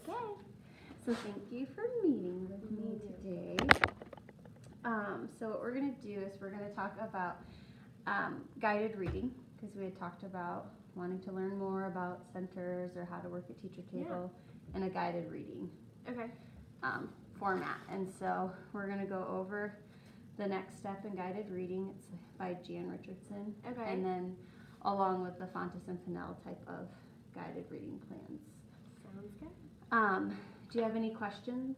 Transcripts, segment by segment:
Okay. So thank you for meeting with me today. So what we're going to do is we're going to talk about guided reading, because we had talked about wanting to learn more about centers or how to work at teacher table and a guided reading format. And so we're going to go over the next step in guided reading. It's by Jan Richardson. Okay. And then along with the Fontes and Pinnell type of guided reading plans. Sounds good. Do you have any questions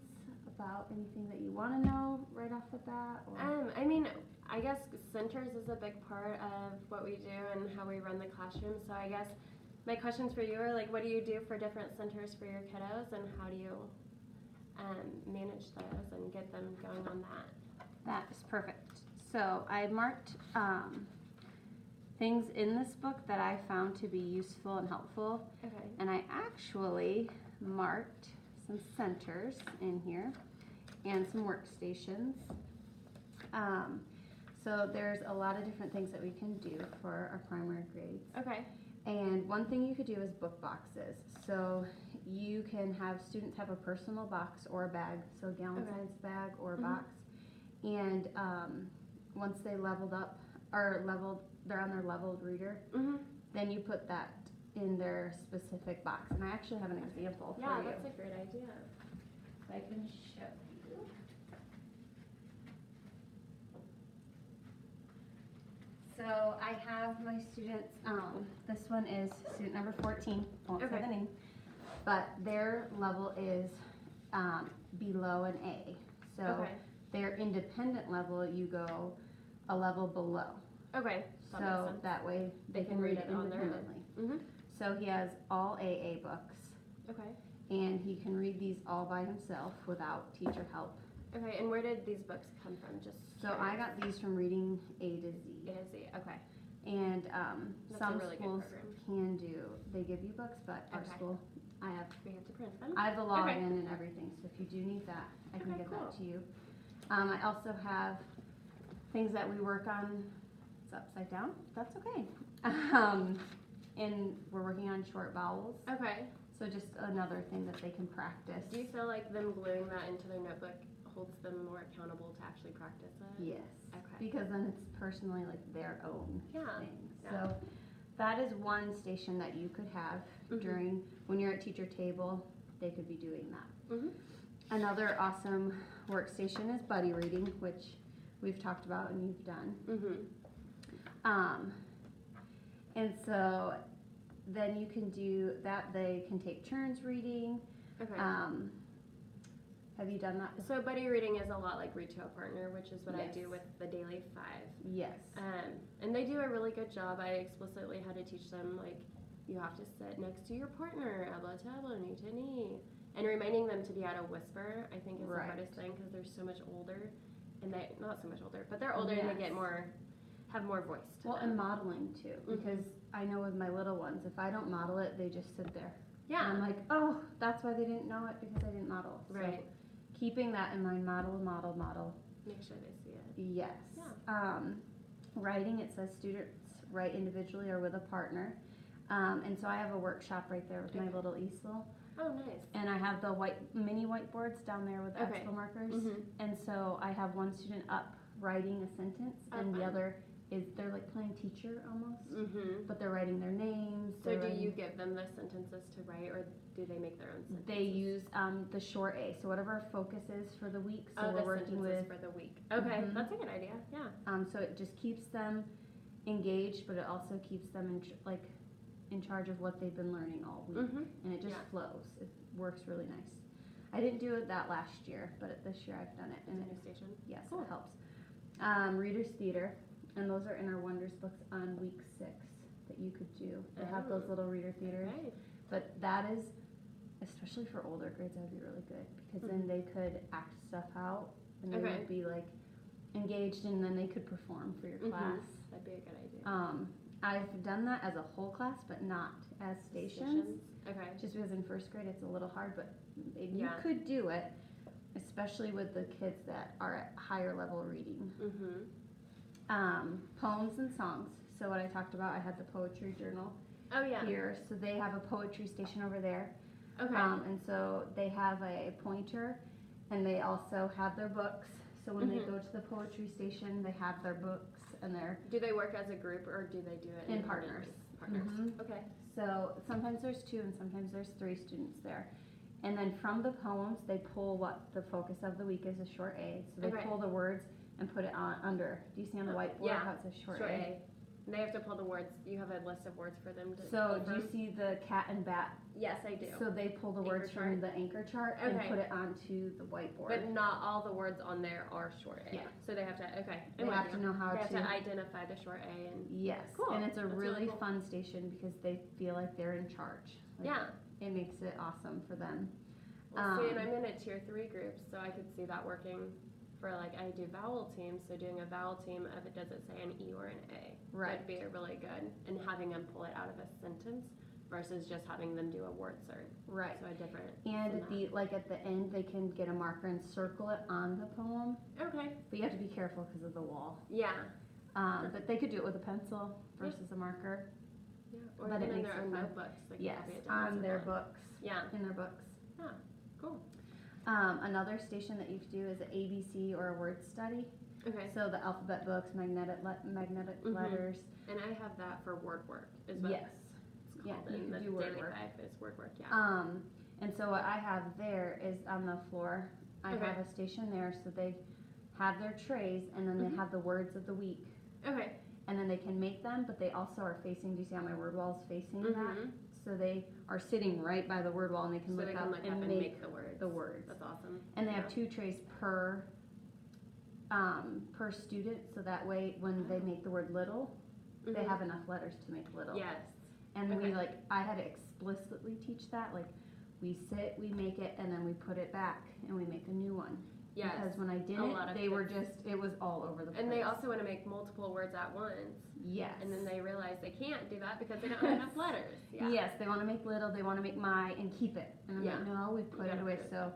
about anything that you want to know right off the bat? Or? I guess centers is a big part of what we do and how we run the classroom. So I guess my questions for you are like, what do you do for different centers for your kiddos, and how do you manage those and get them going on that? That is perfect. So I marked things in this book that I found to be useful and helpful. Okay. And I actually marked some centers in here and some workstations. So there's a lot of different things that we can do for our primary grades. Okay. And one thing you could do is book boxes. So you can have students have a personal box or a bag, so a gallon size bag or a box. And once they leveled up, or they're on their leveled reader, then you put that in their specific box. And I actually have an example for you. Yeah, that's a great idea. I can show you. So I have my students, this one is student number 14, won't say the name, but their level is below an A. So their independent level, you go a level below. Okay. So that way they can read it independently. Mm-hmm. So he has all AA books. Okay. And he can read these all by himself without teacher help. Okay, and where did these books come from? So I got these from Reading A to Z. A to Z, okay. And some really schools can do, they give you books, but our school, we have to print them. I have the login and everything, so if you do need that, I can get that to you. I also have things that we work on, it's upside down, that's okay. And we're working on short vowels. Okay. So just another thing that they can practice. Do you feel like them gluing that into their notebook holds them more accountable to actually practice it? Yes. Okay. Because then it's personally like their own thing. Yeah. So that is one station that you could have during, when you're at teacher table, they could be doing that. Another awesome workstation is buddy reading, which we've talked about and you've done. And so then you can do that. They can take turns reading. Okay. Have you done that? So buddy reading is a lot like Read to a Partner, which is what I do with the Daily 5. Yes. And they do a really good job. I explicitly had to teach them, like, you have to sit next to your partner, elbow to elbow, knee to knee. And reminding them to be at a whisper, I think, is the hardest thing, because they're so much older. And they, not so much older, but they're older and they get more, have more voice to them. And modeling too, because I know with my little ones, if I don't model it, they just sit there. Yeah. And I'm like, oh, that's why they didn't know it, because I didn't model. Right. So keeping that in mind, model. Make sure they see it. Yes. Yeah. Writing, it says students write individually or with a partner. And so I have a workshop right there with my little easel. Oh, nice. And I have the mini whiteboards down there with expo markers. And so I have one student up writing a sentence, and the other is, they're like playing teacher almost, but they're writing their names. So do you give them the sentences to write, or do they make their own sentences? They use the short A, so whatever our focus is for the week. So we're working with for the week. Okay, that's a good idea. Yeah. So it just keeps them engaged, but it also keeps them in charge of what they've been learning all week, and it just flows. It works really nice. I didn't do it that last year, but this year I've done it. And a new station. Yes, it helps. Reader's Theater, and those are in our Wonders books on week 6 that you could do. They have those little reader theaters, but that is, especially for older grades, that would be really good, because then they could act stuff out, and they would be like engaged, and then they could perform for your class. That'd be a good idea. I've done that as a whole class, but not as stations. Okay. Just because in first grade it's a little hard, but you could do it, especially with the kids that are at higher level reading. Poems and songs. So what I talked about, I had the poetry journal here. So they have a poetry station over there. Okay. And so they have a pointer, and they also have their books. So when they go to the poetry station, they have their books and their Do they work as a group or do they do it in partners. Partners. Mhm. Okay. So sometimes there's 2 and sometimes there's 3 students there. And then from the poems, they pull what the focus of the week is, a short A. So they Okay. pull the words and put it on under. Do you see on the whiteboard Yeah. how it says short Short A? A. And they have to pull the words. You have a list of words for them to So pull do you from? see the cat and bat? Yes, I do. So they pull the Anchor words chart? from the anchor chart and Okay. put it onto the whiteboard. But not all the words on there are short A. Yeah. So they have to, okay. They I'm with have you. to know how They have to. to identify the short A and, Yes, Cool. and it's a That's really really cool. fun station because they feel like they're in charge. Like, yeah. It makes it awesome for them. Well, see, and Um, I'm in a tier 3 group, so I could see that working for like, I do vowel teams, so doing a vowel team if it doesn't say an E or an A Right. would be really good. And having them pull it out of a sentence versus just having them do a word search. Right. So a different. And than at the at the end, they can get a marker and circle it on the poem. that. Okay. But you have to be careful because of the wall. Yeah. But they could do it with a pencil versus a marker. Yeah. Or But it even in makes their it own fun. notebooks. They can Yes, copy it down on as their well. books. Yeah. In their books. Cool. Another station that you could do is an ABC or a word study. Okay. So the alphabet books, magnetic Mhm. letters. And I have that for word work as well. Yes. It's Yeah, called you in can the do word daily work. life is word work. Yeah. And so what I have there is on the floor, I Okay. have a station there, so they have their trays, and then Mhm. they have the words of the week. Okay. And then they can make them, but they also are facing, do you see how my word wall is facing that? Mhm. So they are sitting right by the word wall, and they can So look they up can look and up and make make the words. the words. That's awesome. And they have Yeah. 2 trays per student, so that way when they make the word little, they Mhm. have enough letters to make little. Yes. And Okay. I had to explicitly teach that, like, we sit, we make it, and then we put it back, and we make a new one. Yes. Because when I lot didn't, of they were kids. just, it was all over the place. And they also want to make multiple words at once. Yes. And then they realize they can't do that because they don't have enough letters. Yeah. Yes, they want to make little, they want to make my, and keep it. And I'm Yeah. like, no, we put it gotta away. put it So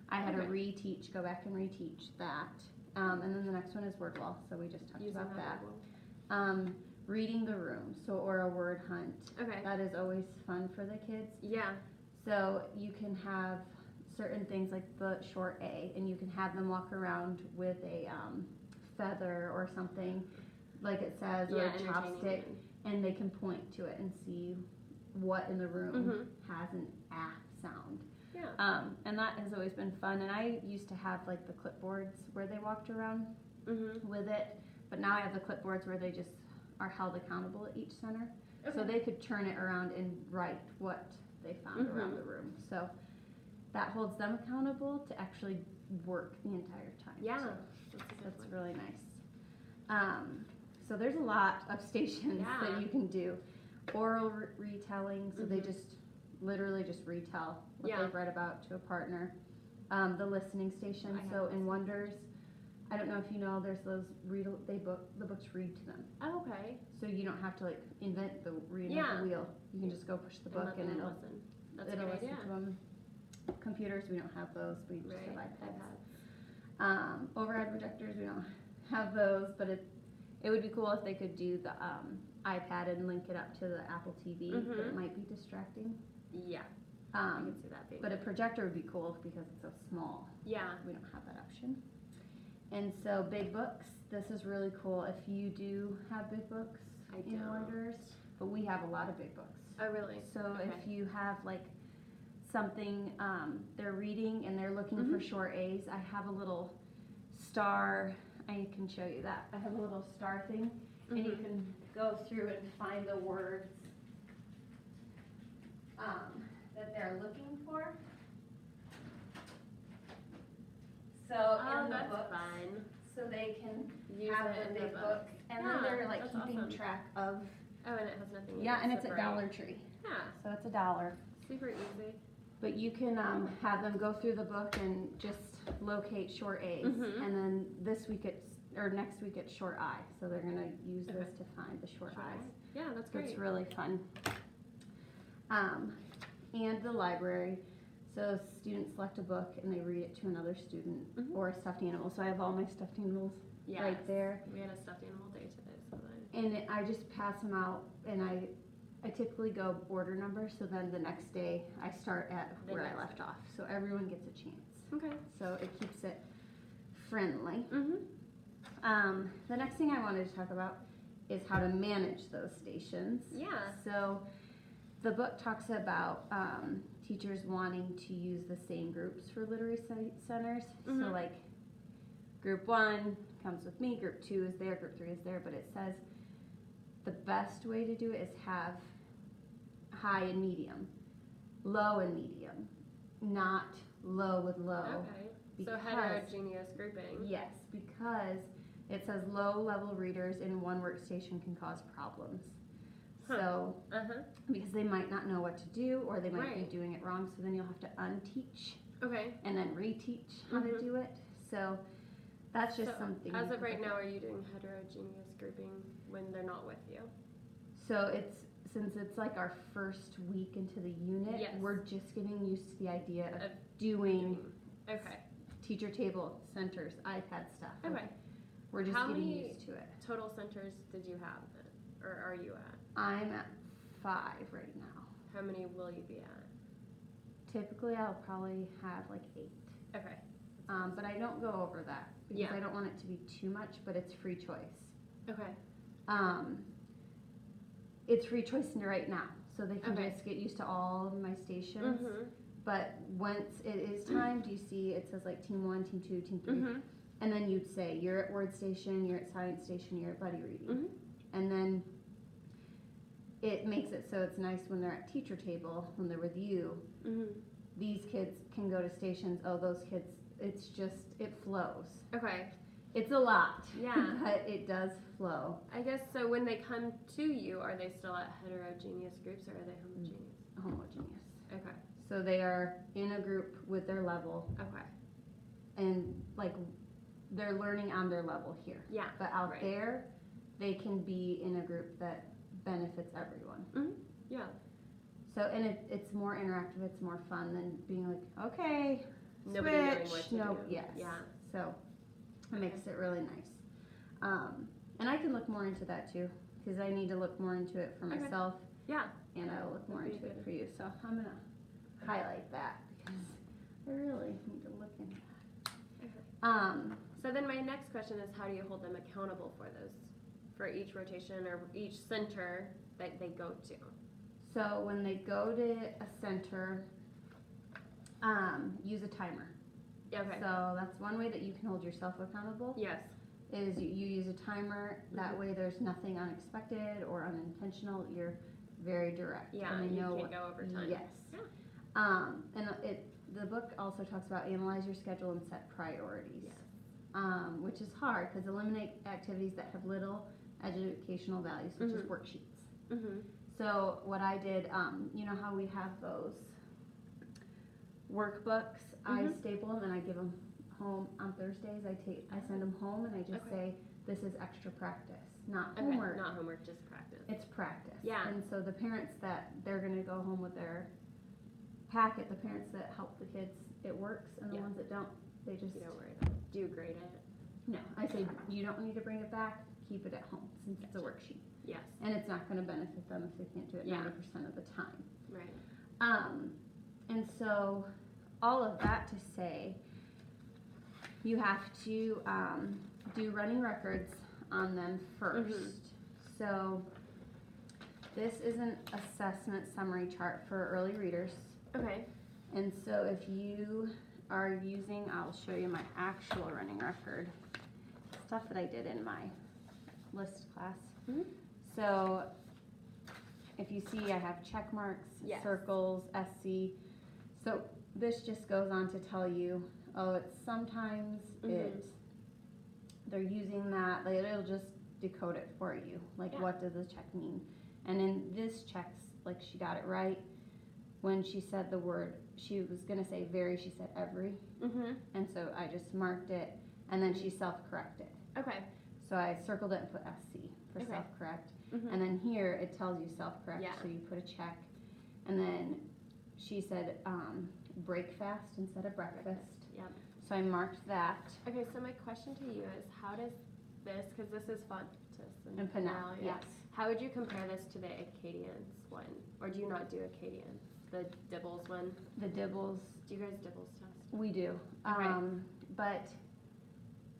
I had Okay. to reteach, go back and reteach that. And then the next one is word wall, so we just talked Using about that. one. Reading the room, so or a word hunt. Okay. That is always fun for the kids. Yeah. So you can have certain things like the short A, and you can have them walk around with a feather or something, like it says, or Yeah, a entertaining chopstick, them. and they can point to it and see what in the room Mhm. has an ah sound. Yeah. And that has always been fun. And I used to have like the clipboards where they walked around Mhm. with it, but now I have the clipboards where they just are held accountable at each center. Okay. So they could turn it around and write what they found around Mhm. the room. So that holds them accountable to actually work the entire time. Yeah. too. That's a good That's one. really nice. So there's a lot of stations Yeah. that you can do. Oral retelling, so they Mhm. just literally just retell what Yeah. they've read about to a partner. The listening station, I have so in listening. Wonders, I don't know if you know, there's those the books read to them. Oh, okay. So you don't have to like invent the reinvent Yeah. the wheel. You can just go push the And book let and them it'll listen. That's a it'll good listen idea. to them. Computers, we don't have those. We just Right. have iPads. iPads. Overhead projectors, we don't have those, but it would be cool if they could do the iPad and link it up to the Apple TV, but it Mhm. might be distracting. Yeah. I Um, can see that being. but a projector would be cool because it's so small. Yeah. We don't have that option. And so big books, this is really cool if you do have big books I in don't. Wonders, but we have a lot of big books. Oh, really? So Okay. if you have like something they're reading and they're looking for Mhm. short A's, I have a little star. I can show you that. I have a little star thing, and you Mhm. can go through and find the words that they're looking for. So Oh, in the that's books, fun. so they can Use have it the in big the book, and Yeah, then they're like that's keeping awesome. track of. Oh, and it has nothing. Yeah, and it's a separate. Dollar Tree, Yeah. so it's $1. Super easy. But you can have them go through the book and just locate short A's, Mhm. and then this week next week it's short I. So they're gonna use this Okay. to find the short Sure. I's. Yeah, that's So great. it's really fun. And the library. So students select a book and they read it to another student Mhm. or a stuffed animal. So I have all my stuffed animals Yes. right there, We had a stuffed animal day today, so that. and I just pass them out, and I I typically go order number, so then the next day I start at The where I next left off. So everyone gets a chance. Okay. So it keeps it friendly. Mhm. The next thing I wanted to talk about is how to manage those stations. Yeah. So the book talks about teachers wanting to use the same groups for literacy centers. So Mhm. like group 1 comes with me, group 2 is there, group 3 is there, but it says the best way to do it is have high and medium, low and medium, not low with low. Okay. So because- heterogeneous grouping. Yes, because it says low level readers in one workstation can cause problems. Huh. So, Uh-huh. because they might not know what to do or they might Right. be doing it wrong, so then you'll have to unteach Okay. and then reteach how to Mhm. do it. So, that's just So, something. as you of can right look now, at. are you doing heterogeneous grouping when they're not with you? So, since it's like our first week into the unit, Yes. we're just getting used to the idea of Of doing Okay. teacher table, centers, iPad stuff. Like, Okay. we're just How getting many- used to it. Total centers did you have then? Or are you at? I'm at 5 right now. How many will you be at? Typically, I'll probably have like 8. Okay. But I don't go over that because Yeah. I don't want it to be too much, but it's free choice. Okay. It's free choice right now, so they can Okay. just get used to all of my stations. Mhm. But once it is time, do you see it says like team 1, team 2, team 3? Mhm. And then you'd say you're at word station, you're at science station, you're at buddy reading. Mhm. And then it makes it so it's nice when they're at teacher table, when they're with you. Mhm. These kids can go to stations. Oh, those kids, it's just, it flows. Okay. It's a lot. Yeah. But it does flow. I guess so. When they come to you, are they still at heterogeneous groups or are they homogeneous? Homogeneous. Okay. So they are in a group with their level Okay. and like they're learning on their level here. Yeah. But out Right. there, they can be in a group that benefits everyone. Yeah. So, and it's more interactive, it's more fun than being like, okay, Nobody knowing what switch. to No, do. yes. Yeah. So it makes it really nice. And I can look more into that too, because I need to look more into it for Okay. myself, Yeah. and I'll look more That'd into be it good. for you. So I'm gonna highlight that because I really need to look into that. Okay. So then my next question is, how do you hold them accountable for each rotation or each center that they go to? So when they go to a center, use a timer. Okay. So that's one way that you can hold yourself accountable. Yes. Is you use a timer. That Mhm. way there's nothing unexpected or unintentional. You're very direct. Yeah. And they You know can't go over time. Yes. Yeah. And the book also talks about analyze your schedule and set priorities. Yes. Which is hard because eliminate activities that have little educational value, such as Mhm. worksheets. Mhm. So what I did, you know how we have those workbooks? I Mhm. staple them and I give them home on Thursdays. I send them home and I just Okay. say, this is extra practice, not Okay. homework. Not homework, just practice. It's practice. Yeah. And so the parents that they're going to go home with their packet, the parents that help the kids, it works, and the Yeah. ones that don't, they just You don't worry about it. Do you grade it? no. I say you don't need to bring it back. Keep it at home since it's a Gotcha. worksheet, Yes. and it's not going to benefit them if they can't do it Yeah. 90% of the time. Right. And so all of that to say, you have to do running records on them first. So this is an assessment summary chart for early readers. Okay. And so if you are using, I'll show you my actual running record, stuff that I did in my list class. Mhm. So if you see, I have check marks, Yes. circles, SC. So this just goes on to tell you, oh, it's sometimes they're using that, like it'll just decode it for you. Like, Yeah. what does the check mean? And in this checks, like she got it right. When she said the word, she was gonna say very, she said every. Mhm. And so I just marked it, and then she self-corrected. Okay. So I circled it and put SC for Okay. self-correct. Mhm. And then here it tells you self-correct, Yeah. so you put a check. And then she said break fast instead of breakfast. Yep. So I marked that. Okay, so my question to you is, how does this, because this is Fontes And Pinel, yes. How would you compare this to the Acadians one? Or do you not do Acadians? The Dibbles one? The Dibbles, Do you guys Dibbles test? we do. Okay. But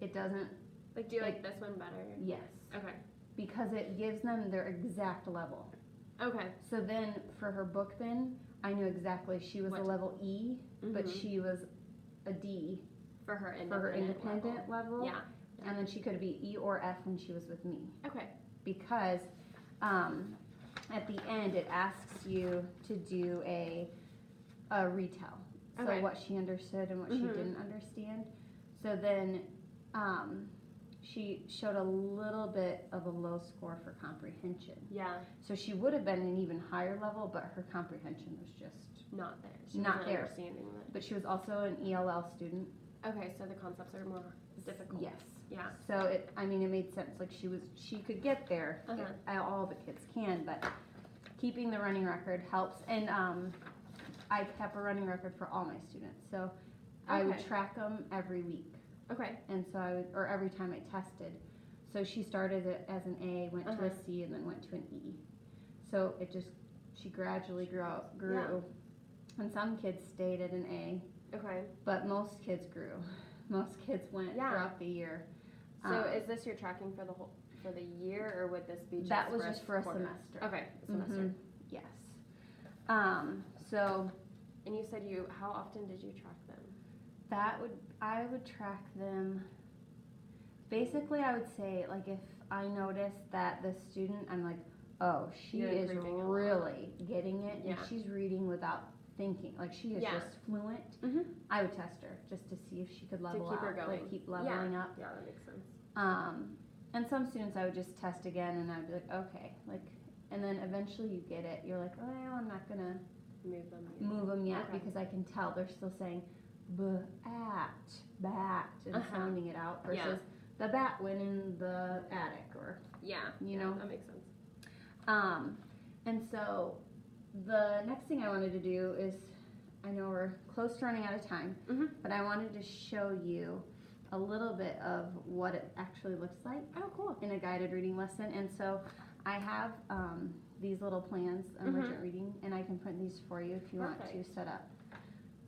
it doesn't, Like, do you like this one better? yes, Okay. because it gives them their exact level. Okay. So then for her book bin, I knew exactly she was What? a level E, but Mhm. she was a D For her for her independent independent level. Yeah. And then she could be E or F when she was with me. Okay. Because at the end it asks you to do a retell. So Okay. what she understood and what she Mhm. didn't understand. So then she showed a little bit of a low score for comprehension. Yeah. So she would have been an even higher level, but her comprehension was just Not there. She Not wasn't there. understanding that. But she was also an ELL student. Okay, so the concepts are more difficult. Yes. Yeah. So it made sense. Like she could get there. Uh-huh. All the kids can, but keeping the running record helps. And I kept a running record for all my students. So I would Okay. track them every week. Okay. And so or every time I tested. So she started it as an A, went to Uh-huh. a C, and then went to an E. So she gradually grew. Yeah. And some kids stayed at an A, Okay. but most kids grew. Most kids went Yeah. throughout the year. So is this your tracking for the year, or would this be just That was for just for a quarter? semester. Okay, a semester. Mhm. Yes. So And you said how often did you track them? I would track them. Basically, I would say, like, if I noticed that the student, I'm like, oh, she You're is improving a lot. really getting it, Yeah. and she's reading without thinking, like she is Yeah. just fluent. Mhm. I would test her just to see if she could level keep her out, going. like keep leveling up. Yeah, that makes sense. And some students I would just test again, and I'd be like, okay, like, and then eventually you get it. You're like, well, I'm not gonna Move them. move them yet Okay. because I can tell they're still saying bat, and Uh-huh. sounding it out versus Yeah. the bat went in the attic, or Yeah. you yeah, know. that makes sense. And so the next thing I wanted to do is, I know we're close to running out of time, Mhm. but I wanted to show you a little bit of what it actually looks like Oh, cool. in a guided reading lesson. And so I have these little plans, emergent reading, and I can print these for you if you want to Perfect. set up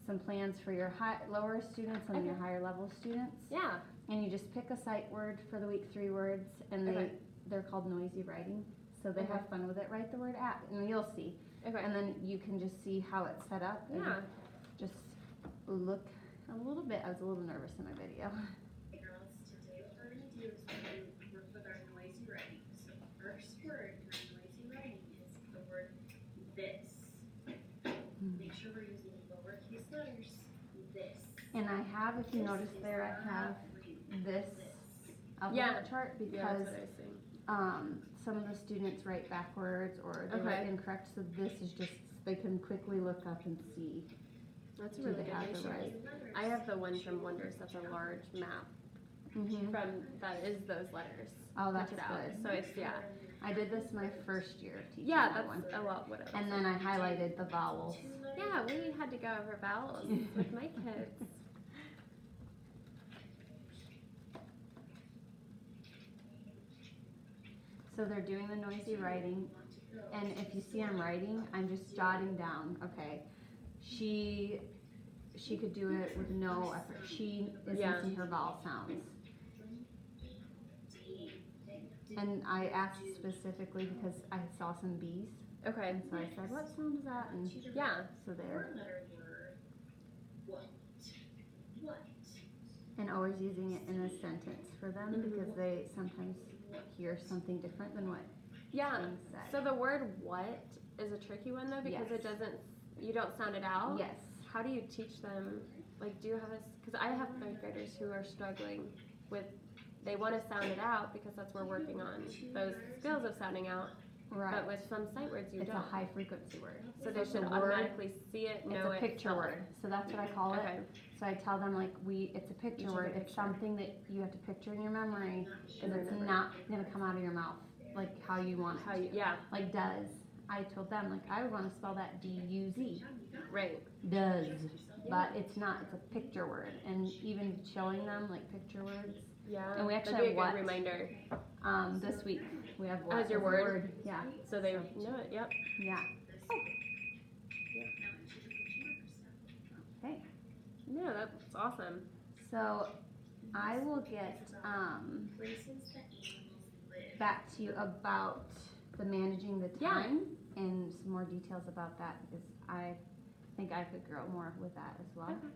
some plans for your lower students and your Okay. higher level students. Yeah. And you just pick a sight word for the week, 3 words, and Okay. they're called noisy writing. So they Okay. have fun with it. Write the word at, and you'll see. Okay. And then you can just see how it's set up. And Yeah. just look a little bit. I was a little nervous in my video. Hey girls, today what we're going to do is we're going to work with our noisy writing. So the first word in our noisy writing is the word this. Make sure we're using lowercase letters. This. And I have, if you notice there, I have this alphabet Yeah. chart Yeah, because that's what I see. some of the students write backwards or they write Okay. incorrect. So this is just, they can quickly look up and see. That's a Do really they good have the resource. right? I have the one from Wonders. That's a large map Mm-hmm. that is those letters. Oh, that's printed out. good. So it's I did this my first year of teaching Yeah, that that's one. a lot what it And then I highlighted the vowels. Yeah, we had to go over vowels with my kids. So they're doing the noisy writing, and if you see I'm writing, I'm just jotting down, okay, she could do it with no effort. She is Yeah. missing her vowel sounds. And I asked specifically because I saw some B's, Okay. and so I said, what sound is that? And Yeah. so there. Letter word. What? What? And always using it in a sentence for them Mhm. because they sometimes hear something different than what Yeah. things say. So the word what is a tricky one though because Yes. it doesn't, you don't sound it out. Yes. How do you teach them? Like, do you have because I have third graders who are struggling with, they want to sound it out because that's what we're working on, those skills of sounding out. Right. But with some sight words, you It's don't. a high frequency word. So they it's should a word. automatically see it, It's know a it. picture spell word. So that's what I call it. it. Okay. So I tell them like it's a picture Each of word. a It's picture. something that you have to picture in your memory because it's Remember. not gonna come out of your mouth like how you want it. How you? Yeah. Like does. I told them like I would want to spell that D-U-Z. Right. Does. But it's not. It's a picture word. And even showing them like picture words. Yeah. And we actually That'd be have a good what? reminder. This week We have what As your as a word. Yeah. So they know it. Yep. Yeah. This way. Now I should have put your stuff. Okay. No, that's awesome. So I will get Places that animals live. back to you about the managing the Yeah. time and some more details about that because I think I could grow more with that as well. Okay.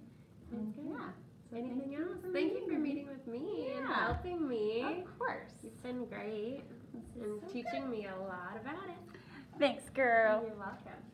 And Sounds good. yeah. So Anything else? for Thank you for meeting meeting with me and Yeah. helping me. Of course. You've been great This is and so teaching me a lot about it. Thanks, girl. You're welcome.